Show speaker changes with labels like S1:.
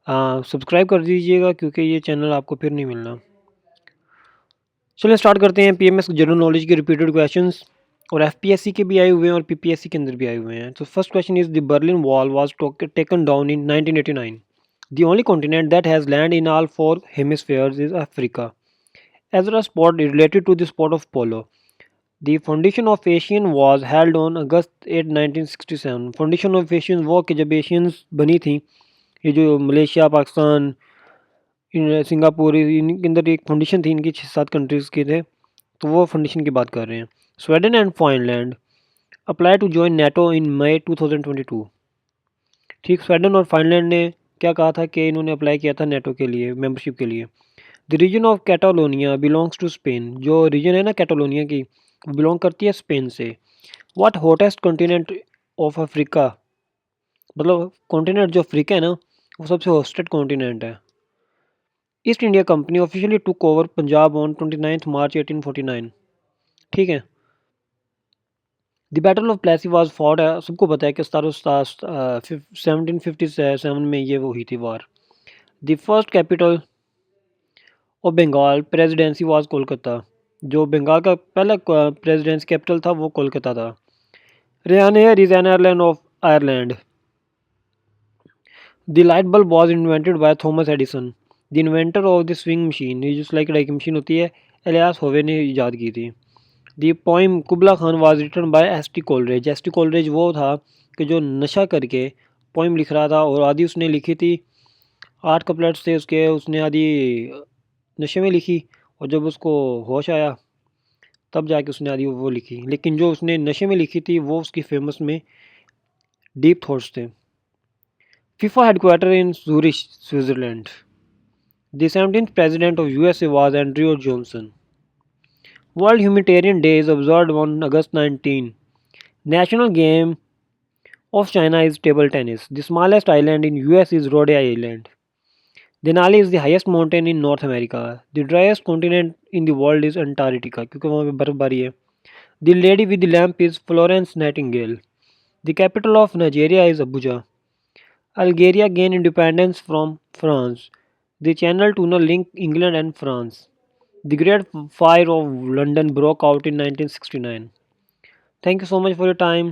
S1: Subscribe कर दीजिएगा क्योंकि ये चैनल आपको फिर नहीं मिलना। चलिए स्टार्ट करते हैं। पीएमएस जनरल नॉलेज के रिपीटेड क्वेश्चंस और एफपीएससी के भी आए हुए हैं और पीपीएससी के अंदर भी आए हुए हैं। तो first question is the Berlin wall was taken down in 1989। The only continent that has land in all four hemispheres is Africa. As a sport is related to the sport of polo. The foundation of Asian was held on August 8, 1967. Foundation of Asian वो कि जब Asians बनी थी, ये जो Malaysia, Pakistan, Singapore, इनके अंदर एक फाउंडेशन थी, इनकी 6-7 कंट्रीज़ के थे, तो वो फाउंडेशन की बात कर रहे हैं। Sweden and Finland apply to join NATO in May 2022। ठीक, स्वीडन और फिनलैंड ने क्या कहा था कि इन्होंने अप्लाई किया था नेटो के लिए, मेंबरशिप के लिए। The reason of Catalonia belongs to Spain. जो रीजन है ना कैटालोनिया की, वो बिलोंग करती है स्पेन से। What hottest continent of Africa. मतलब कॉन्टिनेंट जो अफ्रीका है ना, वो सबसे हॉटेस्ट कॉन्टिनेंट है। East India Company officially took over Punjab on 29 March 1849। ठीक है। The battle of Plassey was fought है, सबको पता है कि 1757 में ये वो हुई थी war. The first capital of Bengal presidency was Kolkata. जो बंगाल का पहला प्रेसिडेंसी कैपिटल था वो कोलकाता था। Ryanair is an airline of Ireland. The light bulb was invented by Thomas Edison. The inventor of the sewing machine, ये जो सिलाई कढ़ाई की मशीन होती है, एलियास होवे ने ईजाद की थी। The poem Kubla Khan was written by S T Coleridge. S T Coleridge वो था कि जो नशा करके पोइम लिख रहा था और आधी उसने लिखी थी, 8 कपलेट्स थे उसके, उसने आधी नशे में लिखी और जब उसको होश आया तब जाके उसने आधी वो लिखी। लेकिन जो उसने नशे में लिखी थी वो उसकी फेमस में डीप थॉट्स थे। FIFA headquarter in Zurich, Switzerland. The 17th president of USA was Andrew Johnson. World Humanitarian Day is observed on August 19. National game of China is table tennis. The smallest island in US is Rhode Island. Denali is the highest mountain in North America. The driest continent in the world is Antarctica क्योंकि वहाँ पे बर्फबारी है। The lady with the lamp is Florence Nightingale. The capital of Nigeria is Abuja. Algeria gained independence from France. The Channel Tunnel linked England and France. The Great Fire of London broke out in 1969. Thank you so much for your time.